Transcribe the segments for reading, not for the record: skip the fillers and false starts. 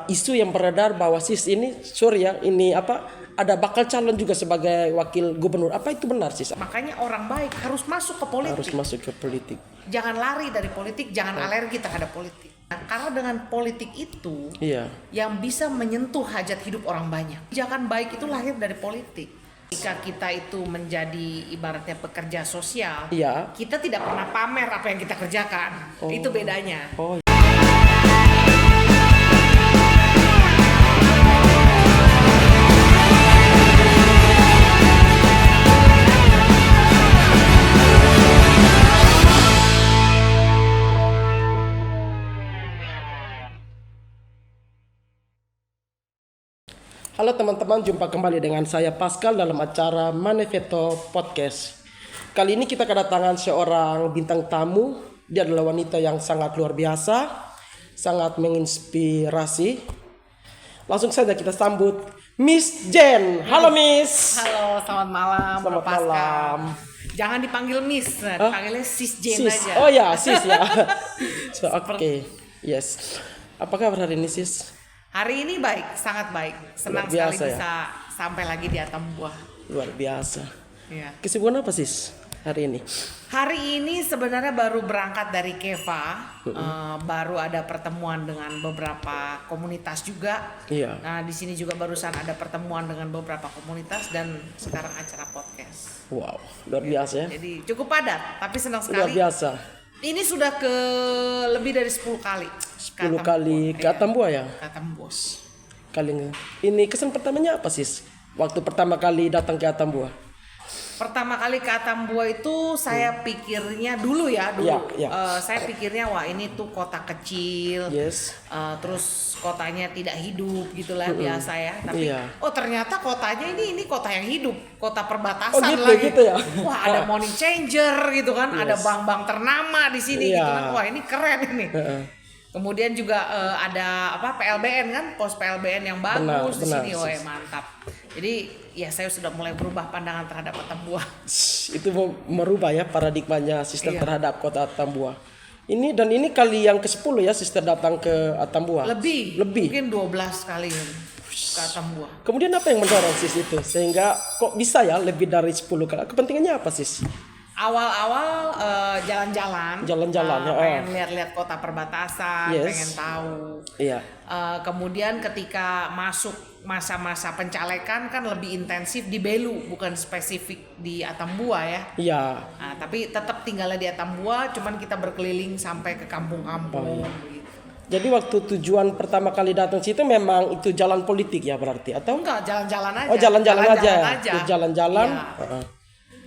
isu yang beredar bahwa sis ini ada bakal calon juga sebagai wakil gubernur. Apa itu benar sis? Makanya orang baik harus masuk ke politik. Harus masuk ke politik. Jangan lari dari politik, jangan alergi terhadap politik. Karena dengan politik itu yang bisa menyentuh hajat hidup orang banyak. Kebijakan baik itu lahir dari politik. Jika kita itu menjadi ibaratnya pekerja sosial, kita tidak pernah pamer apa yang kita kerjakan. Itu bedanya. Halo teman-teman, jumpa kembali dengan saya Pascal dalam acara Manifesto Podcast. Kali ini kita kedatangan seorang bintang tamu. Dia adalah wanita yang sangat luar biasa, sangat menginspirasi. Langsung saja kita sambut Miss Jen. Halo Miss. Halo, selamat malam. Selamat malam. Jangan dipanggil Miss, dipanggilnya Sis Jen aja. Oh ya, Sis ya. Oke. Yes. Apa kabar hari ini Sis? Hari ini baik, sangat baik. Senang sekali bisa sampai lagi di Atambua. Luar biasa. Ya. Kesibukan apa sis hari ini? Hari ini sebenarnya baru berangkat dari Keva, baru ada pertemuan dengan beberapa komunitas juga. Iya. Nah di sini juga barusan ada pertemuan dengan beberapa komunitas dan sekarang acara podcast. Wow, luar biasa ya. Jadi cukup padat, tapi senang sekali. Luar biasa. Ini sudah ke lebih dari 10 kali. 10 kali ke Atambua ya? Ke Atambos. Ini kesan pertamanya apa sis? Waktu pertama kali datang ke Atambua? Pertama kali ke Atambua itu saya pikirnya dulu. Saya pikirnya wah ini tuh kota kecil. Yes. Terus kotanya tidak hidup gitulah biasa ya. Tapi ternyata kotanya ini kota yang hidup, kota perbatasan lagi. Gitu ya? Wah ada money changer gitu kan, ada bank-bank ternama di sini gitu kan. Wah ini keren ini. Kemudian juga ada PLBN kan, pos PLBN yang bagus di sini. Wah mantap. Jadi ya saya sudah mulai berubah pandangan terhadap Atambua. Itu merubah ya paradigmanya sister terhadap kota Atambua. Ini kali yang ke-10 ya sister datang ke Atambua. Lebih. Mungkin 12 kali ke Atambua. Kemudian apa yang mendorong sis itu sehingga kok bisa ya lebih dari 10 kali? Kepentingannya apa sis? Awal-awal jalan-jalan, pengen lihat-lihat kota perbatasan, pengen tahu. Kemudian ketika masuk masa-masa pencalekan kan lebih intensif di Belu, bukan spesifik di Atambua ya. Nah, tapi tetap tinggalnya di Atambua, cuman kita berkeliling sampai ke kampung-kampung. Gitu. Jadi waktu tujuan pertama kali datang situ memang itu jalan politik ya berarti atau? Enggak, jalan-jalan aja. Oh jalan-jalan aja. Jalan-jalan.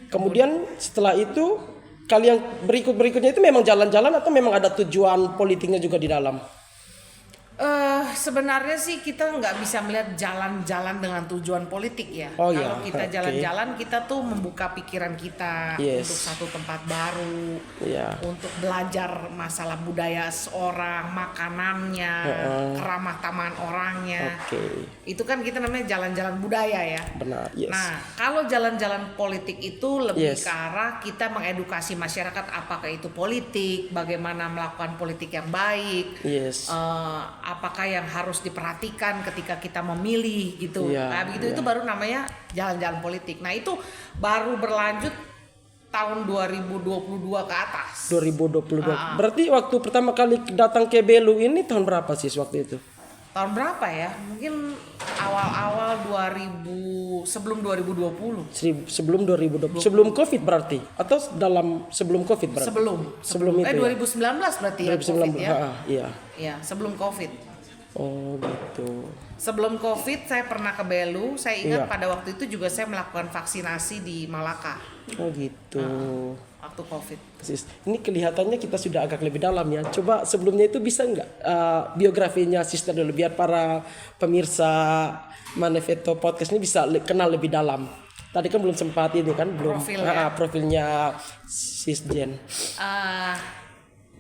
Kemudian setelah itu kali yang berikutnya itu memang jalan-jalan atau memang ada tujuan politiknya juga di dalam? Sebenarnya sih kita nggak bisa melihat jalan-jalan dengan tujuan politik ya. Kalau kita jalan-jalan kita tuh membuka pikiran kita untuk satu tempat baru, untuk belajar masalah budaya seorang, makanannya, keramah tamahan orangnya. Itu kan kita namanya jalan-jalan budaya ya. Benar. Nah kalau jalan-jalan politik itu lebih ke arah kita mengedukasi masyarakat apakah itu politik, bagaimana melakukan politik yang baik. Apakah yang harus diperhatikan ketika kita memilih gitu. Itu baru namanya jalan-jalan politik. Nah itu baru berlanjut tahun 2022 ke atas. 2022. Berarti waktu pertama kali datang ke Belu ini tahun berapa sih waktu itu? Tahun berapa ya? Mungkin awal-awal sebelum 2020. Sebelum 2020. Sebelum Covid berarti? Atau sebelum Covid berarti? Sebelum itu 2019 berarti 2019, ya Covid ya? Iya, sebelum Covid. Oh gitu. Sebelum Covid saya pernah ke Belu. Saya ingat pada waktu itu juga saya melakukan vaksinasi di Malaka. Oh gitu. Waktu Covid. Ini kelihatannya kita sudah agak lebih dalam ya. Coba sebelumnya itu bisa nggak biografinya sister dulu biar para pemirsa Manifesto Podcast ini bisa kenal lebih dalam. Tadi kan belum sempat ini kan belum profilnya Sis Jen.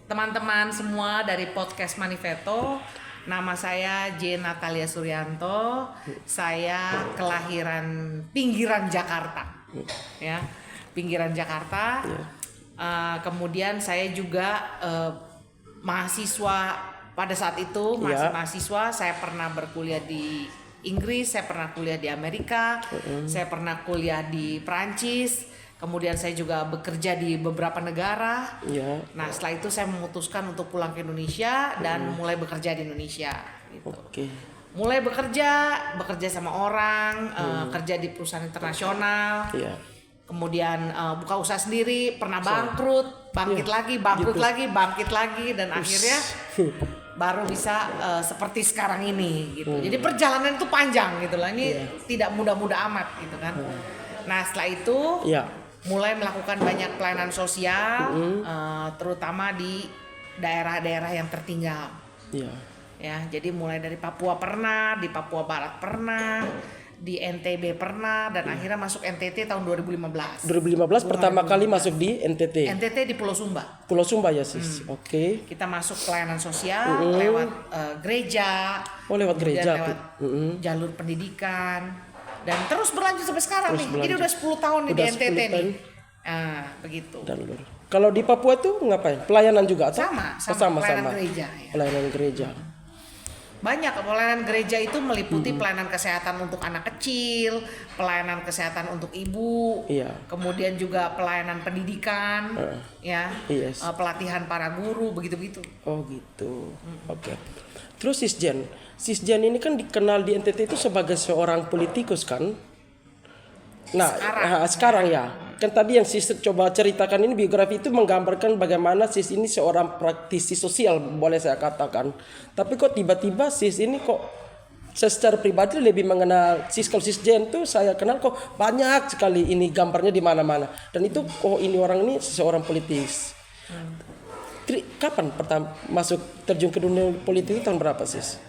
Teman-teman semua dari podcast Manifesto, nama saya Jen Natalia Suryanto. Saya kelahiran pinggiran Jakarta, ya, pinggiran Jakarta. Kemudian saya juga mahasiswa pada saat itu masih mahasiswa, saya pernah berkuliah di Inggris, saya pernah kuliah di Amerika, saya pernah kuliah di Prancis, kemudian saya juga bekerja di beberapa negara. Nah setelah itu saya memutuskan untuk pulang ke Indonesia dan mulai bekerja di Indonesia gitu. Mulai bekerja sama orang, kerja di perusahaan internasional, kemudian buka usaha sendiri, pernah bangkrut, bangkit lagi, dan akhirnya baru bisa seperti sekarang ini gitu. Jadi perjalanan itu panjang gitu lah. Ini tidak mudah-mudah amat gitu kan. Nah setelah itu mulai melakukan banyak pelayanan sosial, terutama di daerah-daerah yang tertinggal. Ya, jadi mulai dari Papua pernah, di Papua Barat pernah, di NTB pernah, dan akhirnya masuk NTT tahun 2015. 2015 pertama kali masuk di NTT. NTT di Pulau Sumba. Pulau Sumba ya sis. Kita masuk pelayanan sosial lewat gereja. Lewat gereja. Lewat jalur pendidikan dan terus berlanjut sampai sekarang nih. Jadi udah 10 tahun nih di NTT nih. Begitu. Kalau di Papua tuh ngapain? Pelayanan juga atau? Sama. Pelayanan gereja. Ya. Pelayanan gereja. Banyak pelayanan gereja itu meliputi pelayanan kesehatan untuk anak kecil, pelayanan kesehatan untuk ibu, kemudian juga pelayanan pendidikan, pelatihan para guru, begitu-begitu. Oh gitu. Terus Sisjen ini kan dikenal di NTT itu sebagai seorang politikus kan? Nah, sekarang ya. Kan tadi yang Sis coba ceritakan ini biografi itu menggambarkan bagaimana Sis ini seorang praktisi sosial, boleh saya katakan. Tapi kok tiba-tiba Sis ini kok secara pribadi lebih mengenal Sis. Kalau Sisjen tuh saya kenal kok banyak sekali ini gambarnya di mana-mana. Dan itu ini orang ini seorang politis. Kapan pertama masuk terjun ke dunia politik itu tahun berapa Sis?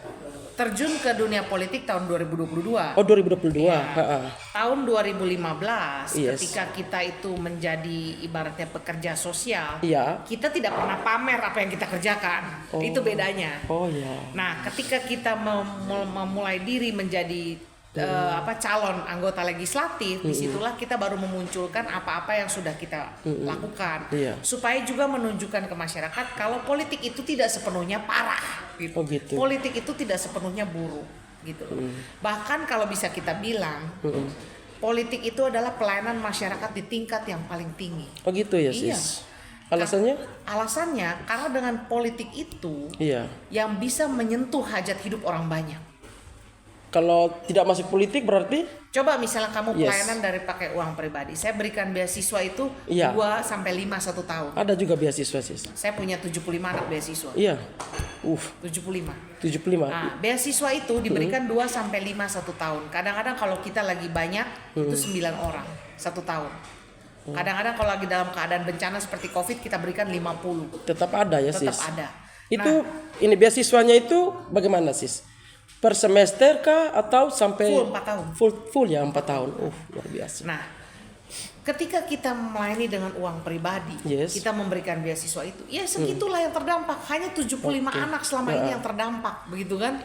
Terjun ke dunia politik tahun 2022. 2022. Tahun 2015 ketika kita itu menjadi ibaratnya pekerja sosial, kita tidak pernah pamer apa yang kita kerjakan. Itu bedanya. Nah, ketika kita memulai diri menjadi calon anggota legislatif, disitulah kita baru memunculkan apa-apa yang sudah kita lakukan, supaya juga menunjukkan ke masyarakat kalau politik itu tidak sepenuhnya parah, gitu. Politik itu tidak sepenuhnya buruk, gitu. Bahkan kalau bisa kita bilang, politik itu adalah pelayanan masyarakat di tingkat yang paling tinggi. Sis. Alasannya? Alasannya karena dengan politik itu yang bisa menyentuh hajat hidup orang banyak. Kalau tidak masuk politik berarti? Coba misalnya kamu pelayanan dari pakai uang pribadi. Saya berikan beasiswa itu 2-5 1 tahun. Ada juga beasiswa Sis. Saya punya 75 anak beasiswa. 75. Nah, beasiswa itu diberikan 2-5 1 tahun. Kadang-kadang kalau kita lagi banyak itu 9 orang 1 tahun. Kadang-kadang kalau lagi dalam keadaan bencana seperti Covid kita berikan 50. Tetap ada ya Sis. Tetap ada. Itu ini beasiswanya itu bagaimana Sis? Per semester kah atau sampai full 4 tahun? Full ya 4 tahun. Luar biasa. Nah, ketika kita melayani dengan uang pribadi, kita memberikan beasiswa itu, ya segitulah yang terdampak. Hanya 75 anak selama ini yang terdampak, begitu kan?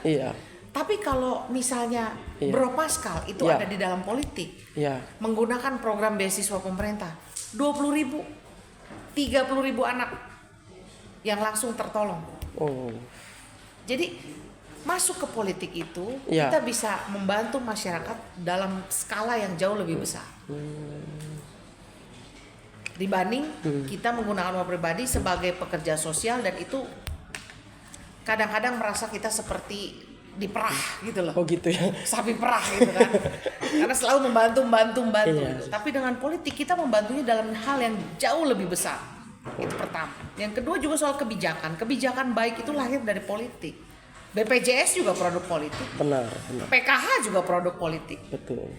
Tapi kalau misalnya Bro Pascal itu ada di dalam politik, menggunakan program beasiswa pemerintah, 20.000, 30.000 anak yang langsung tertolong. Jadi masuk ke politik itu kita bisa membantu masyarakat dalam skala yang jauh lebih besar dibanding kita menggunakan uang pribadi sebagai pekerja sosial, dan itu kadang-kadang merasa kita seperti diperah gitu loh. Sapi perah gitu kan. Karena selalu membantu gitu. Tapi dengan politik kita membantunya dalam hal yang jauh lebih besar. Itu pertama. Yang kedua juga soal kebijakan. Kebijakan baik itu lahir dari politik. BPJS juga produk politik. Benar. PKH juga produk politik. Betul.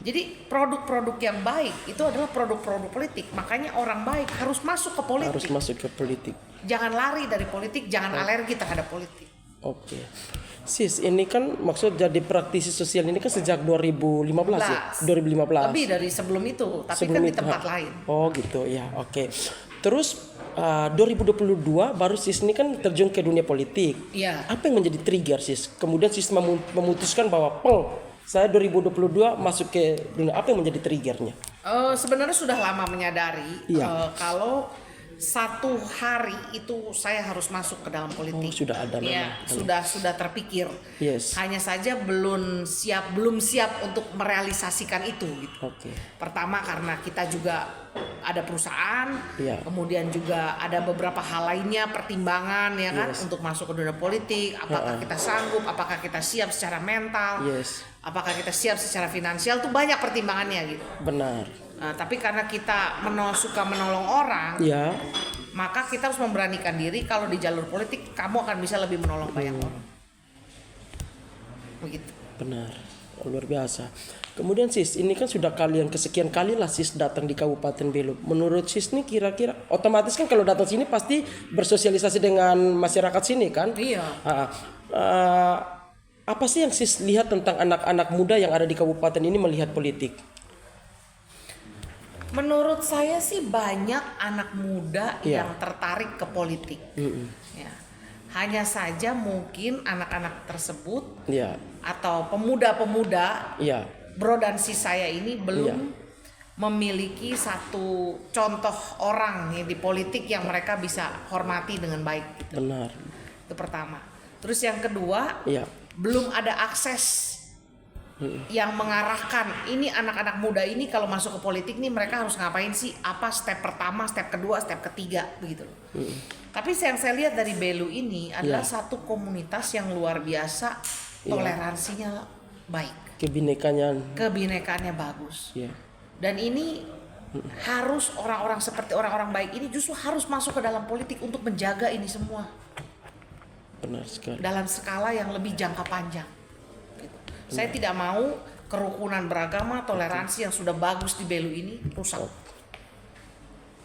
Jadi produk-produk yang baik itu adalah produk-produk politik. Makanya orang baik harus masuk ke politik. Jangan lari dari politik, jangan alergi terhadap politik. Sis, ini kan maksud jadi praktisi sosial ini kan sejak 2015 ya? 2015. Lebih dari sebelum itu, tapi kan di tempat lain. Terus 2022 baru Sis ini kan terjun ke dunia politik. Apa yang menjadi trigger Sis? Kemudian Sis memutuskan bahwa saya 2022 masuk ke dunia. Apa yang menjadi triggernya? Sebenarnya sudah lama menyadari kalau 1 hari itu saya harus masuk ke dalam politik. Sudah ada ya, sudah terpikir. Yes. Hanya saja belum siap untuk merealisasikan itu gitu. Pertama karena kita juga ada perusahaan, kemudian juga ada beberapa hal lainnya, pertimbangan ya kan, untuk masuk ke dunia politik. Apakah kita sanggup, apakah kita siap secara mental, apakah kita siap secara finansial, tuh banyak pertimbangannya gitu. Benar. Tapi karena kita suka menolong orang, maka kita harus memberanikan diri kalau di jalur politik kamu akan bisa lebih menolong banyak orang. Begitu. Benar, luar biasa. Kemudian sis, ini kan sudah kali yang kesekian kali lah sis datang di Kabupaten Belu. Menurut sis nih kira-kira, otomatis kan kalau datang sini pasti bersosialisasi dengan masyarakat sini kan? Iya. Apa sih yang sis lihat tentang anak-anak muda yang ada di kabupaten ini melihat politik? Menurut saya sih banyak anak muda yang tertarik ke politik. Ya. Hanya saja mungkin anak-anak tersebut atau pemuda-pemuda bro dan sis saya ini belum memiliki satu contoh orang di politik yang mereka bisa hormati dengan baik. Gitu. Benar. Itu pertama. Terus yang kedua, belum ada akses yang mengarahkan ini anak-anak muda ini kalau masuk ke politik nih mereka harus ngapain sih, apa step pertama, step kedua, step ketiga begitu loh. Tapi yang saya lihat dari Belu ini adalah satu komunitas yang luar biasa, toleransinya baik, kebinekaannya bagus. Dan ini harus orang-orang seperti orang-orang baik ini justru harus masuk ke dalam politik untuk menjaga ini semua. Benar sekali. Dalam skala yang lebih jangka panjang. Saya tidak mau kerukunan beragama, toleransi yang sudah bagus di Belu ini rusak.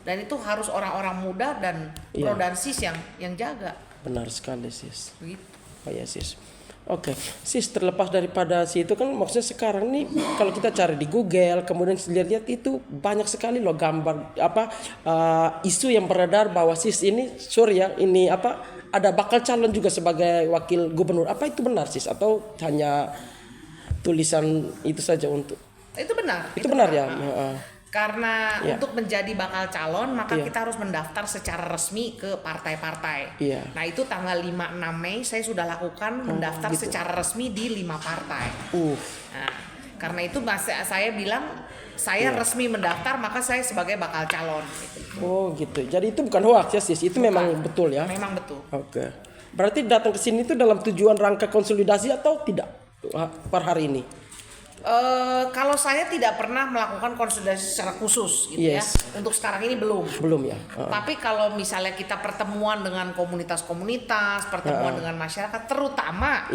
Dan itu harus orang-orang muda dan pro dan sis yang jaga. Benar sekali sis. Begitu. Oh ya sis. Oke, sis, terlepas daripada itu kan maksudnya sekarang nih kalau kita cari di Google kemudian lihat itu banyak sekali loh gambar isu yang beredar bahwa sis ini ini ada bakal calon juga sebagai wakil gubernur. Apa itu benar sis atau hanya tulisan itu saja untuk? Itu benar. Itu benar ya. Karena untuk menjadi bakal calon maka kita harus mendaftar secara resmi ke partai-partai. Nah itu tanggal 5-6 Mei saya sudah lakukan mendaftar secara resmi di 5 partai. Nah, karena itu saya bilang saya resmi mendaftar maka saya sebagai bakal calon. Oh gitu. Jadi itu bukan hoax ya sis, itu memang betul ya? Memang betul. Oke. Berarti datang ke sini itu dalam tujuan rangka konsolidasi atau tidak per hari ini? Kalau saya tidak pernah melakukan konsolidasi secara khusus gitu ya. Untuk sekarang ini belum ya. Tapi kalau misalnya kita pertemuan dengan komunitas-komunitas, pertemuan dengan masyarakat, terutama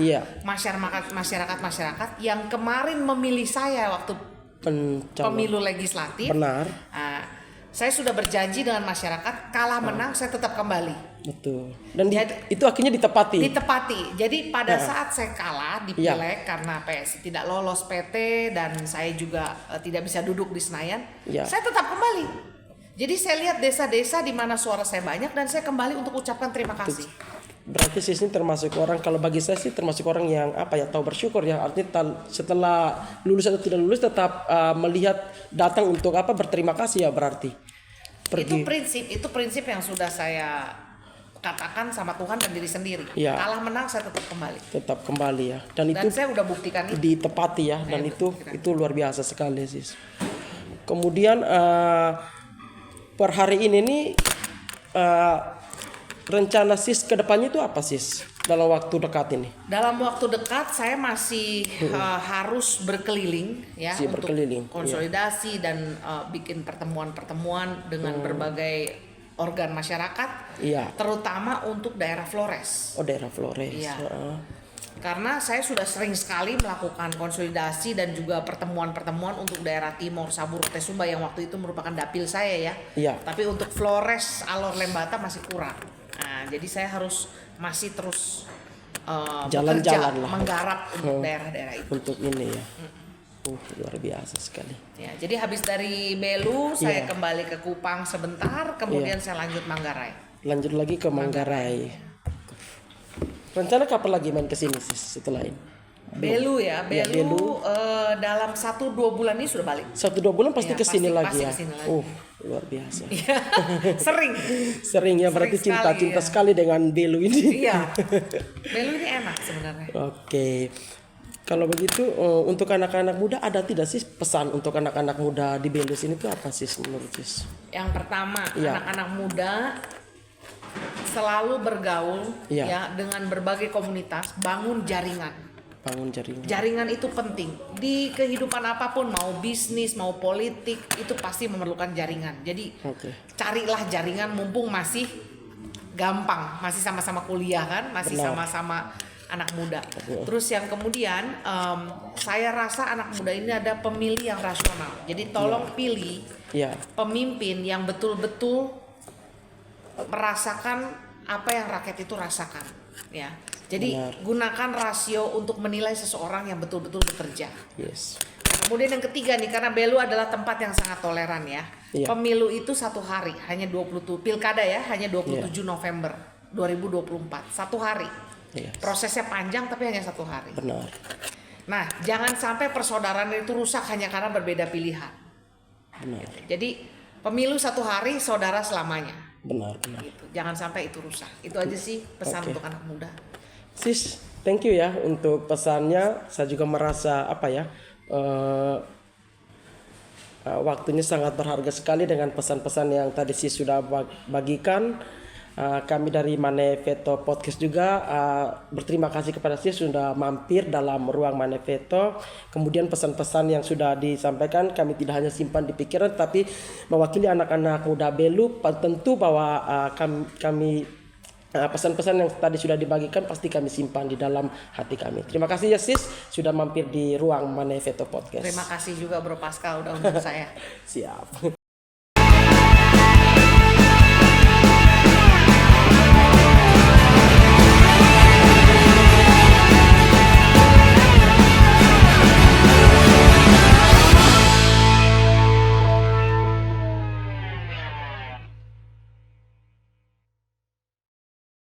masyarakat yang kemarin memilih saya waktu pemilu legislatif. Benar. Saya sudah berjanji dengan masyarakat, kalah menang saya tetap kembali. Betul. Dan itu akhirnya ditepati. Jadi pada saat saya kalah di pileg karena PSI tidak lolos PT dan saya juga tidak bisa duduk di Senayan, saya tetap kembali. Jadi saya lihat desa-desa di mana suara saya banyak dan saya kembali untuk ucapkan terima kasih. Berarti sis ini termasuk orang, kalau bagi saya sih termasuk orang yang tahu bersyukur ya. Artinya setelah lulus atau tidak lulus tetap melihat datang untuk berterima kasih ya berarti. Itu prinsip yang sudah saya katakan sama Tuhan dan diri sendiri. Kalah menang saya tetap kembali. Tetap kembali ya. Dan itu saya udah buktikan itu. Ditepati ya. Dan itu luar biasa sekali sis. Kemudian per hari ini nih rencana sis ke depannya itu apa sis dalam waktu dekat ini? Dalam waktu dekat saya masih harus berkeliling ya untuk konsolidasi dan bikin pertemuan-pertemuan dengan berbagai organ masyarakat, terutama untuk daerah Flores. Oh, daerah Flores. Iya. Karena saya sudah sering sekali melakukan konsolidasi dan juga pertemuan-pertemuan untuk daerah Timor, Sabur, Tesumba yang waktu itu merupakan dapil saya ya. Tapi untuk Flores, Alor, Lembata masih kurang. Nah, jadi saya harus masih terus jalan-jalan lah, menggarap untuk daerah-daerah itu. Untuk ini ya. Luar biasa sekali. Ya, jadi habis dari Belu saya kembali ke Kupang sebentar, kemudian saya lanjut Manggarai. Lanjut lagi ke Manggarai. Rencana kapan lagi main ke sini sis setelah ini? Belu ya, Ya, Belu. Dalam 1-2 bulan ini sudah balik. 1-2 bulan pasti Ya, kesini pasti lagi ya. kesini lagi. Luar biasa. Iya, sering. Sering ya, berarti Sering sekali, cinta ya. sekali dengan Belu ini. Iya, Belu ini enak sebenarnya. Oke. Kalau begitu untuk anak-anak muda ada tidak sih pesan untuk anak-anak muda di Belu sini tuh apa sih menurut Sis? Yang pertama, Iya. anak-anak muda selalu bergaul Iya. ya dengan berbagai komunitas, bangun jaringan. Bangun jaringan. Jaringan itu penting di kehidupan apapun, mau bisnis, mau politik, itu pasti memerlukan jaringan. Jadi Oke. carilah jaringan mumpung masih gampang, masih sama-sama kuliah kan, masih Benar. sama-sama anak muda. Terus yang kemudian saya rasa anak muda ini ada pemilih yang rasional. Jadi tolong pilih Iya. pemimpin yang betul-betul merasakan apa yang rakyat itu rasakan, ya. Jadi Benar. gunakan rasio untuk menilai seseorang yang betul-betul bekerja. Yes. Kemudian yang ketiga nih, karena Belu adalah tempat yang sangat toleran ya. Iya. Pemilu itu 1 hari, hanya 20 pilkada ya, hanya 27 November 2024, 1 hari. Iya. Prosesnya panjang tapi hanya 1 hari. Benar. Nah, jangan sampai persaudaraan itu rusak hanya karena berbeda pilihan. Benar. Jadi pemilu 1 hari, saudara selamanya. Benar. Gitu. Jangan sampai itu rusak. Itu aja sih pesan Oke. untuk anak muda. Sis, thank you ya untuk pesannya. Saya juga merasa waktunya sangat berharga sekali dengan pesan-pesan yang tadi Sis sudah bagikan. Kami dari Manefeto Podcast juga berterima kasih kepada Sis sudah mampir dalam ruang Manefeto. Kemudian pesan-pesan yang sudah disampaikan kami tidak hanya simpan di pikiran, tapi mewakili anak-anak muda Belu. Tentu bahwa kami pesan-pesan yang tadi sudah dibagikan pasti kami simpan di dalam hati kami. Terima kasih ya Sis sudah mampir di ruang Manefeto Podcast. Terima kasih juga Bro Pascal udah undang saya. Siap.